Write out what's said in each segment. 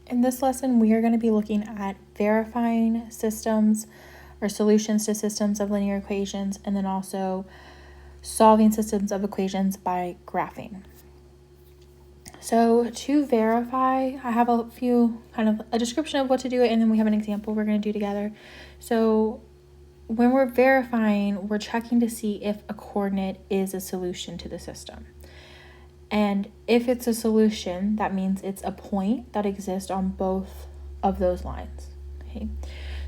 In this lesson, we are going to be looking at verifying systems or solutions to systems of linear equations, and then also solving systems of equations by graphing. So to verify, I have a few kind of a description of what to do, and then we have an example we're going to do together. So when we're verifying, we're checking to see if a coordinate is a solution to the system. And if it's a solution, that means it's a point that exists on both of those lines. Okay.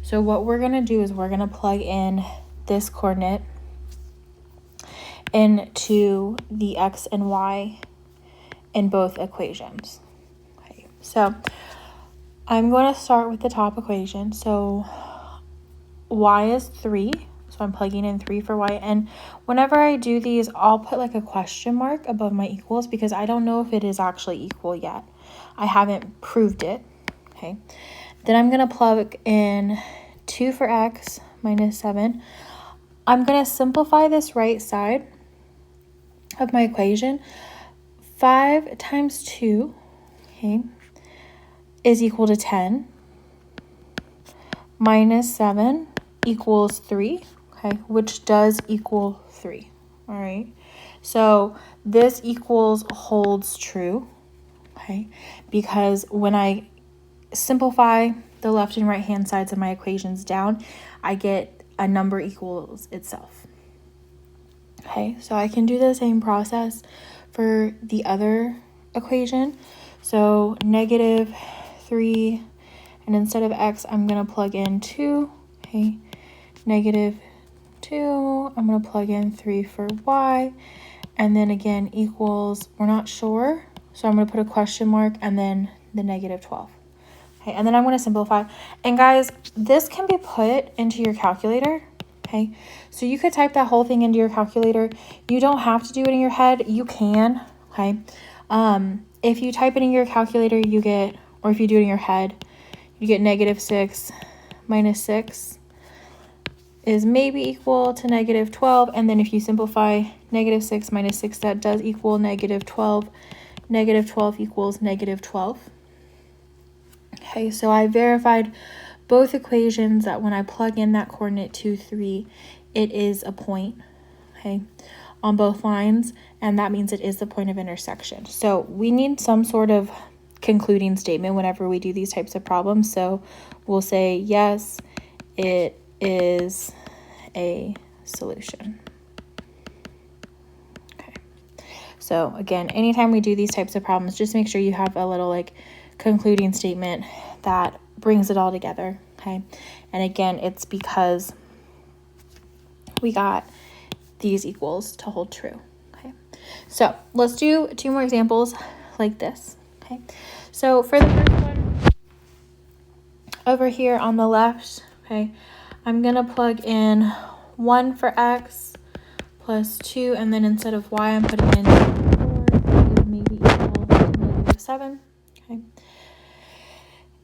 So what we're going to do is we're going to plug in this coordinate into the x and y in both equations. Okay. So I'm going to start with the top equation. So y is 3. So I'm plugging in 3 for y, and whenever I do these, I'll put like a question mark above my equals because I don't know if it is actually equal yet. I haven't proved it, okay? Then I'm going to plug in 2 for x minus 7. I'm going to simplify this right side of my equation. 5 times 2, okay, is equal to 10. Minus 7 equals 3. Okay, which does equal 3. All right, so this equals holds true, okay, because when I simplify the left and right hand sides of my equations down, I get a number equals itself. Okay, so I can do the same process for the other equation. So negative 3, and instead of x, I'm going to plug in 2, okay, negative 2, I'm going to plug in 3 for y, and then again equals, we're not sure, so I'm going to put a question mark and then the negative 12. Okay, and then I'm going to simplify. And guys, this can be put into your calculator, okay? So you could type that whole thing into your calculator. You don't have to do it in your head. You can, okay? If you type it in your calculator, you get, or if you do it in your head, you get negative 6 minus 6 is maybe equal to negative 12, and then if you simplify negative 6 minus 6, that does equal negative 12. Negative 12 equals negative 12. Okay, so I verified both equations that when I plug in that coordinate 2, 3, it is a point, okay, on both lines, and that means it is the point of intersection. So we need some sort of concluding statement whenever we do these types of problems. So we'll say, yes, it is a solution. Okay. So again, anytime we do these types of problems, just make sure you have a little like concluding statement that brings it all together. Okay. And again, it's because we got these equals to hold true. Okay. So let's do 2 more examples like this. Okay. So for the first one over here on the left, okay, I'm going to plug in 1 for x plus 2, and then instead of y, I'm putting in 4, maybe equal to negative 7. Okay.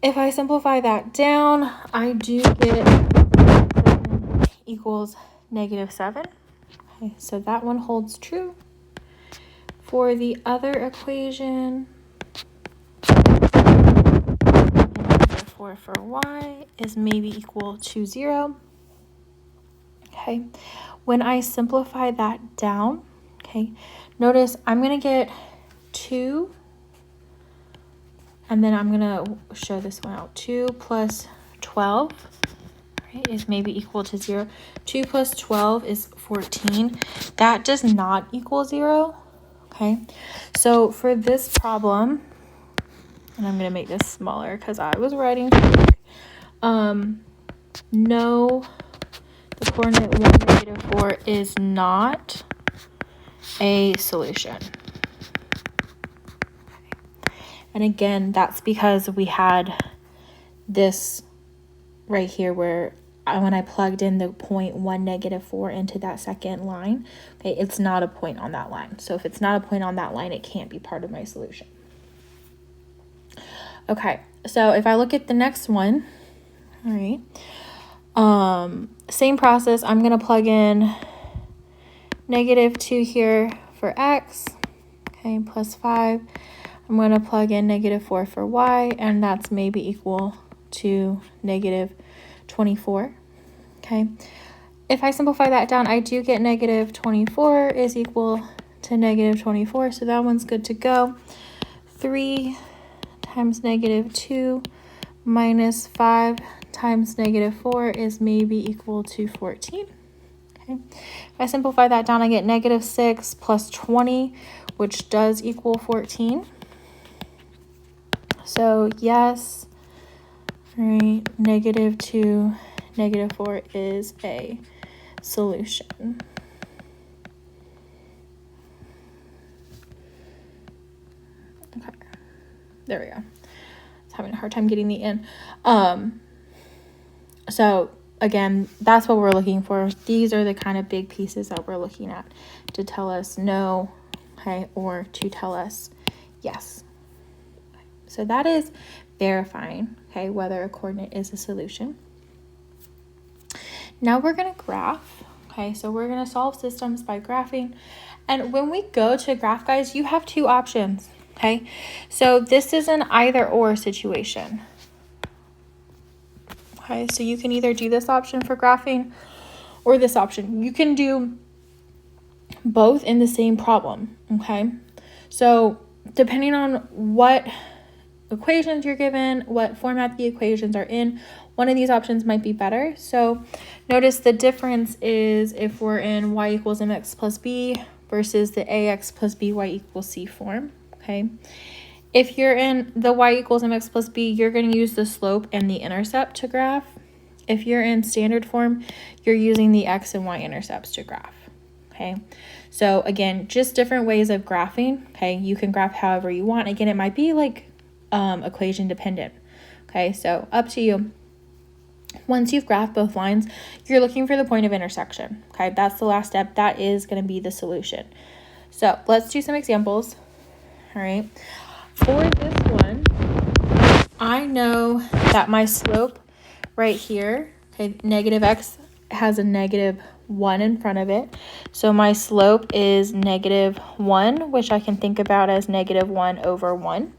If I simplify that down, I do get 7 equals negative 7. Okay, so that one holds true. For the other equation, 4 for y is maybe equal to 0. Okay, when I simplify that down, okay, notice I'm going to get 2, and then I'm going to show this one out. 2 plus 12, right, is maybe equal to 0. 2 plus 12 is 14. That does not equal 0, okay? So for this problem, and I'm going to make this smaller because I was writing quick. No, the coordinate 1, negative 4 is not a solution. And again, that's because we had this right here where when I plugged in the point 1, negative 4 into that second line, okay, it's not a point on that line. So if it's not a point on that line, it can't be part of my solution. Okay, so if I look at the next one, all right, same process. I'm going to plug in negative 2 here for x, okay, plus 5. I'm going to plug in -4 for y, and that's maybe equal to -24. Okay. If I simplify that down, I do get -24 is equal to -24, so that one's good to go. 3 times -2 minus 5 times -4 is maybe equal to 14. Okay. If I simplify that down, I get -6 plus 20, which does equal 14. So yes, right, -2, -4 is a solution. Okay, there we go. I was having a hard time getting the in. So again, that's what we're looking for. These are the kind of big pieces that we're looking at to tell us no, okay, or to tell us yes. So that is verifying, okay, whether a coordinate is a solution. Now we're going to graph, okay, so we're going to solve systems by graphing. And when we go to graph, guys, you have two options, okay? So this is an either or situation. Okay, so you can either do this option for graphing or this option. You can do both in the same problem, okay? So depending on what equations you're given, what format the equations are in, one of these options might be better. So notice the difference is if we're in y equals mx plus b versus the ax plus by equals c form, okay? If you're in the y equals mx plus b, you're going to use the slope and the intercept to graph. If you're in standard form, you're using the x and y intercepts to graph, okay? So again, just different ways of graphing, okay? You can graph however you want. Again, it might be like equation dependent, okay? So up to you. Once you've graphed both lines, you're looking for the point of intersection, okay? That's the last step. That is going to be the solution. So let's do some examples, all right? For this one, I know that my slope right here, okay, -x has a -1 in front of it. So my slope is -1, which I can think about as -1 over 1.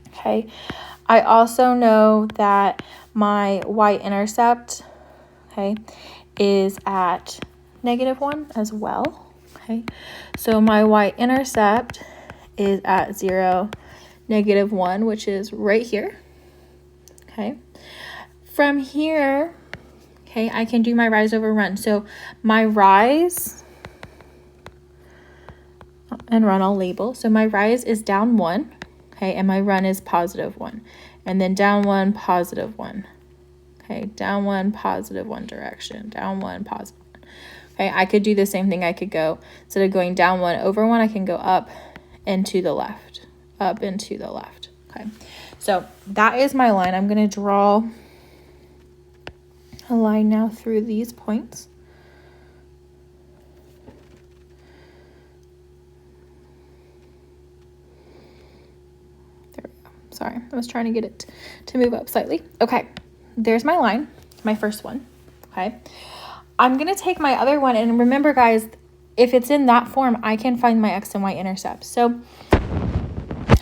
Okay. I also know that my y-intercept, okay, is at -1 as well. Okay. So my y-intercept is at 0, -1, which is right here. Okay. From here, okay, I can do my rise over run. So my rise and run I'll label. So my rise is down 1, okay, and my run is +1. And then down 1, +1. Okay, down 1, +1 direction, down 1, +1. Okay, I could do the same thing. I could go, instead of going down 1 over 1, I can go up and to the left, up and to the left. Okay, so that is my line. I'm going to draw a line now through these points. There we go. Sorry, I was trying to get it to move up slightly. Okay, there's my line, my first one. Okay, I'm going to take my other one, and remember, guys, if it's in that form, I can find my x and y intercepts. So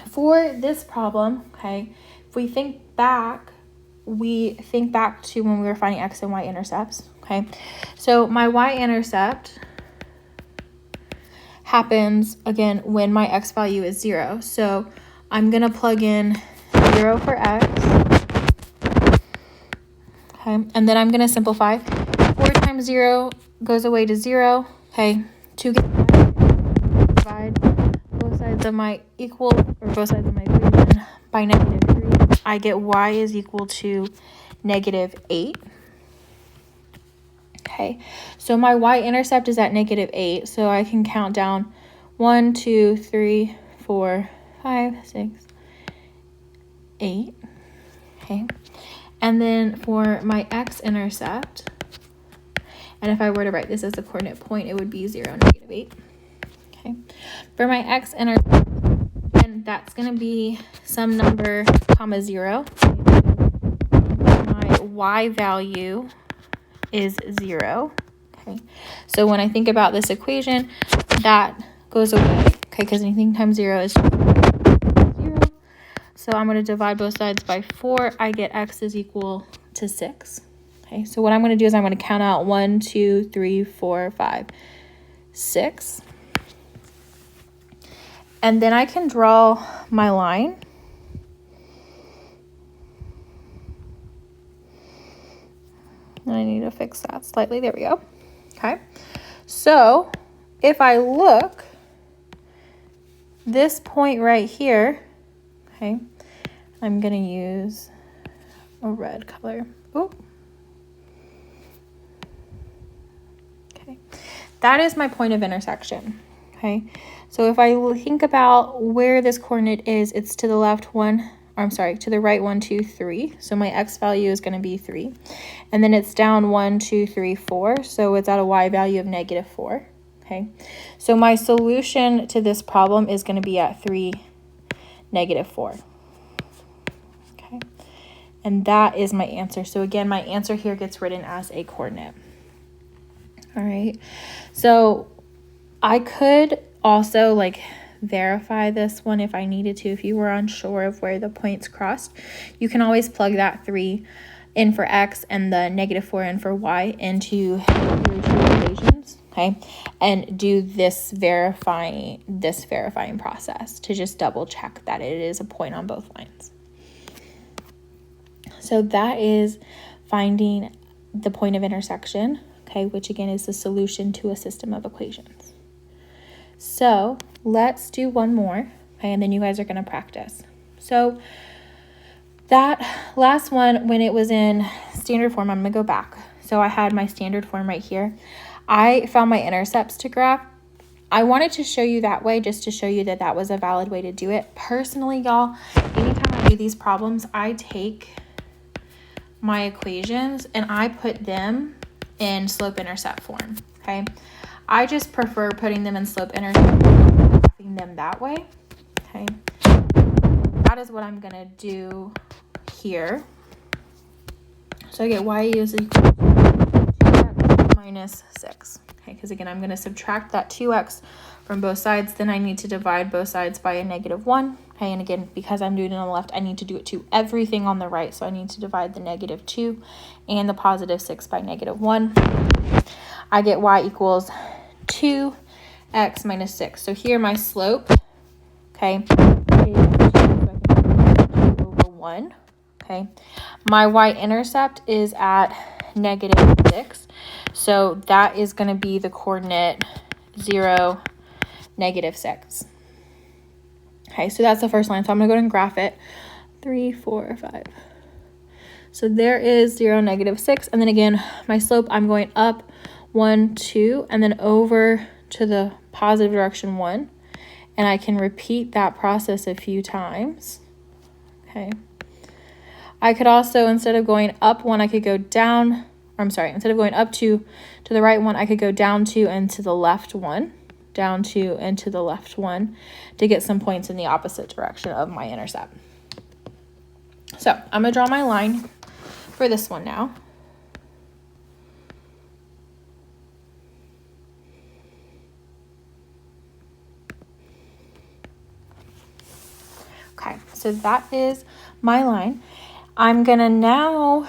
for this problem, okay, if we think back to when we were finding x and y intercepts, okay? So my y-intercept happens, again, when my x value is 0. So I'm going to plug in 0 for x, okay? And then I'm going to simplify. 4 times 0 goes away to 0, okay? 2 gets divide both sides of my equal, or both sides of my equation by -3. I get y is equal to -8. Okay, so my y-intercept is at -8, so I can count down 1, 2, 3, 4, 5, 6, 8. Okay, and then for my x-intercept, and if I were to write this as a coordinate point, it would be 0, -8. Okay, for my x-intercept, and that's going to be some number, comma 0. My y value is 0. Okay, so when I think about this equation, that goes away, okay, because anything times 0 is So I'm going to divide both sides by 4. I get x is equal to 6. Okay, so what I'm going to do is I'm going to count out 1, 2, 3, 4, 5, 6. And then I can draw my line. I need to fix that slightly. There we go. Okay. So if I look, this point right here, okay, I'm going to use a red color. Oh. Okay. That is my point of intersection. Okay. So if I think about where this coordinate is, it's to the left 1, or I'm sorry, to the right 1, 2, 3. So my x value is going to be 3. And then it's down 1, 2, 3, 4. So it's at a y value of -4. Okay. So my solution to this problem is going to be at 3, -4. Okay. And that is my answer. So again, my answer here gets written as a coordinate. All right. So I could also like verify this one if I needed to. If you were unsure of where the points crossed, you can always plug that 3 in for x and the -4 in for y into your two equations, okay, and do this verifying process to just double check that it is a point on both lines. So that is finding the point of intersection, okay, which again is the solution to a system of equations. So let's do one more, okay, and then you guys are going to practice. So that last one, when it was in standard form, I'm going to go back. So I had my standard form right here. I found my intercepts to graph. I wanted to show you that way just to show you that that was a valid way to do it. Personally, y'all, anytime I do these problems, I take my equations and I put them in slope-intercept form, okay? I just prefer putting them in slope-intercept and graphing them that way, okay? That is what I'm going to do here. So I get y is equal to 2x minus 6, okay? Because again, I'm going to subtract that 2x from both sides. Then I need to divide both sides by a -1, okay? And again, because I'm doing it on the left, I need to do it to everything on the right. So I need to divide the -2 and the +6 by -1. I get y equals 2x minus 6. So here my slope, okay, is 2 over 1, okay. My y-intercept is at -6. So that is going to be the coordinate 0, -6. Okay, so that's the first line. So I'm going to go ahead and graph it. 3, 4, 5. So there is 0, -6. And then again, my slope, I'm going up 1, 2, and then over to the positive direction 1. And I can repeat that process a few times. Okay. I could also, instead of going up 1, I could go down, or I'm sorry, instead of going up 2 to the right 1, I could go down 2 and to the left 1, down 2 and to the left 1 to get some points in the opposite direction of my intercept. So I'm going to draw my line for this one now. Okay, so that is my line. I'm going to now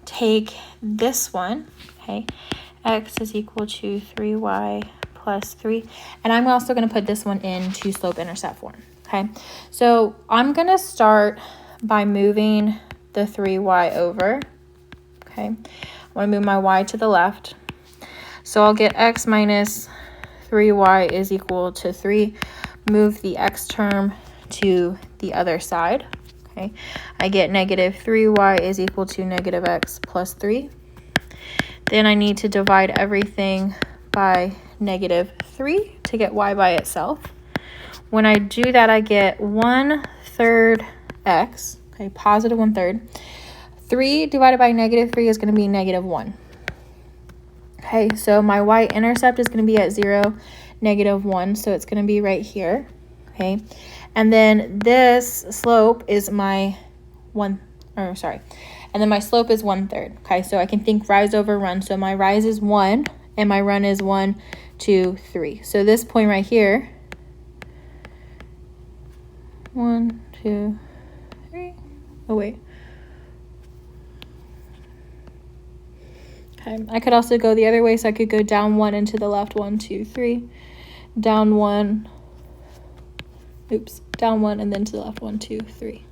take this one, okay, x is equal to 3y plus 3, and I'm also going to put this one into slope-intercept form, okay? So I'm going to start by moving the 3y over, okay? I'm going to move my y to the left. So I'll get x minus 3y is equal to 3. Move the x term to the other side, okay? I get -3y is equal to -x plus 3. Then I need to divide everything by -3 to get y by itself. When I do that, I get 1/3 x, okay, positive 1/3. 3 divided by -3 is going to be -1. Okay, so my y-intercept is going to be at 0, -1, so it's going to be right here, okay? And then this slope is my and then my slope is 1/3, okay? So I can think rise over run. So my rise is 1 and my run is 1, 2, 3. So this point right here, 1, 2, 3. Oh, wait. Okay, I could also go the other way, so I could go down 1 and to the left, 1, 2, 3, down 1, down 1, and then to the left, 1, 2, 3.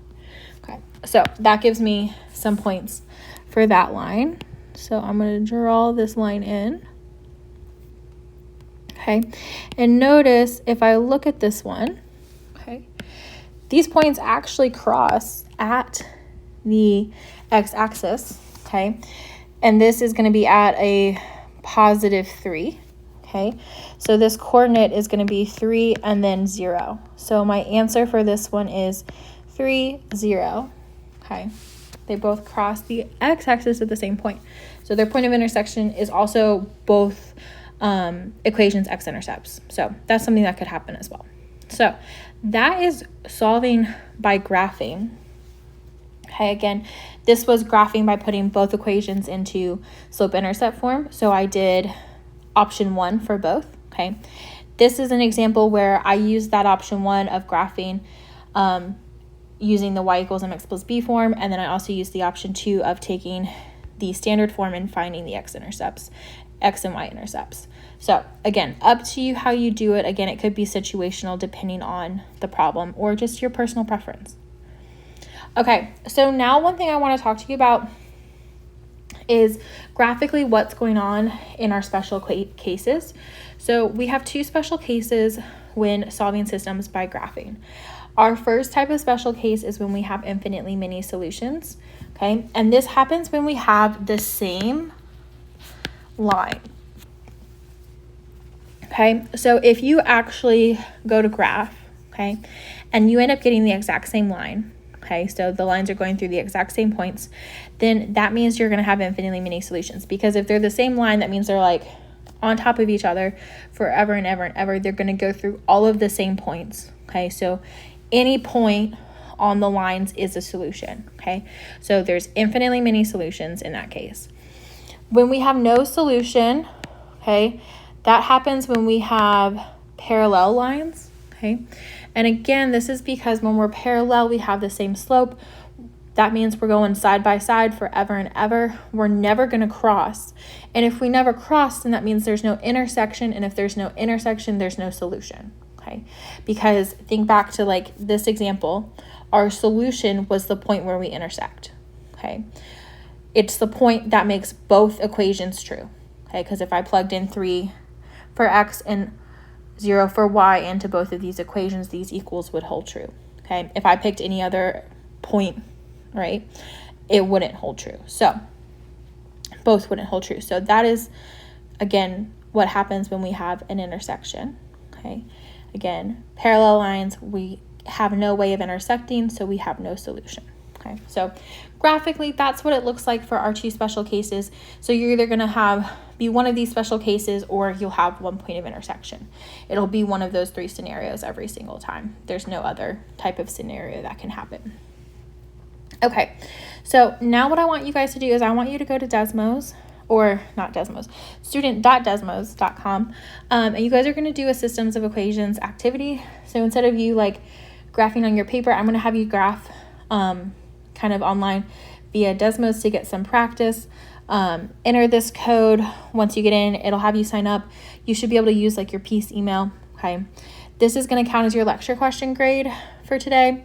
Okay, so that gives me some points for that line. So I'm going to draw this line in. Okay, and notice if I look at this one, okay, these points actually cross at the x-axis, okay, and this is going to be at a positive 3, okay, so this coordinate is going to be 3 and then 0. So my answer for this one is 3, 0, okay. They both cross the x-axis at the same point. So their point of intersection is also both equations x-intercepts. So that's something that could happen as well. So that is solving by graphing. Okay, again, this was graphing by putting both equations into slope-intercept form. So I did option 1 for both, okay. This is an example where I used that option 1 of graphing using the y equals mx plus b form, and then I also used the option 2 of taking the standard form and finding the x-intercepts, x and y-intercepts. So again, up to you how you do it. Again, it could be situational depending on the problem or just your personal preference. Okay, so now one thing I want to talk to you about is graphically what's going on in our special cases. So we have 2 special cases when solving systems by graphing. Our first type of special case is when we have infinitely many solutions, okay? And this happens when we have the same line. Okay, so if you actually go to graph, okay, and you end up getting the exact same line, okay, so the lines are going through the exact same points, then that means you're going to have infinitely many solutions, because if they're the same line, that means they're like on top of each other forever and ever and ever. They're going to go through all of the same points, okay? So any point on the lines is a solution, okay? So there's infinitely many solutions in that case. When we have no solution, okay, that happens when we have parallel lines, okay? And again, this is because when we're parallel, we have the same slope. That means we're going side by side forever and ever. We're never going to cross. And if we never cross, then that means there's no intersection. And if there's no intersection, there's no solution, okay? Because think back to like this example, our solution was the point where we intersect, okay? It's the point that makes both equations true, okay? Because if I plugged in 3 for x and 0 for y into both of these equations, these equals would hold true, okay? If I picked any other point, right, it wouldn't hold true. So both wouldn't hold true. So that is, again, what happens when we have an intersection, okay? Again, parallel lines, we have no way of intersecting, so we have no solution, okay? So graphically, that's what it looks like for our 2 special cases. So you're either going to be one of these special cases, or you'll have one point of intersection. It'll be one of those 3 scenarios every single time. There's no other type of scenario that can happen. Okay, so now what I want you guys to do is I want you to go to Desmos, or not Desmos, student.desmos.com, and you guys are going to do a systems of equations activity. So instead of you like graphing on your paper, I'm going to have you graph kind of online via Desmos to get some practice. Enter this code. Once you get in, it'll have you sign up. You should be able to use like your Peace email, okay? This is going to count as your lecture question grade for today.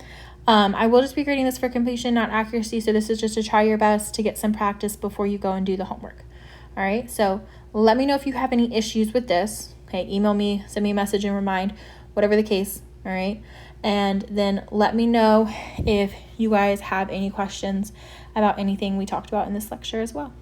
I will just be grading this for completion, not accuracy, so this is just to try your best to get some practice before you go and do the homework. All right, so let me know if you have any issues with this. Okay, email me, send me a message and remind, whatever the case, all right? And then let me know if you guys have any questions about anything we talked about in this lecture as well.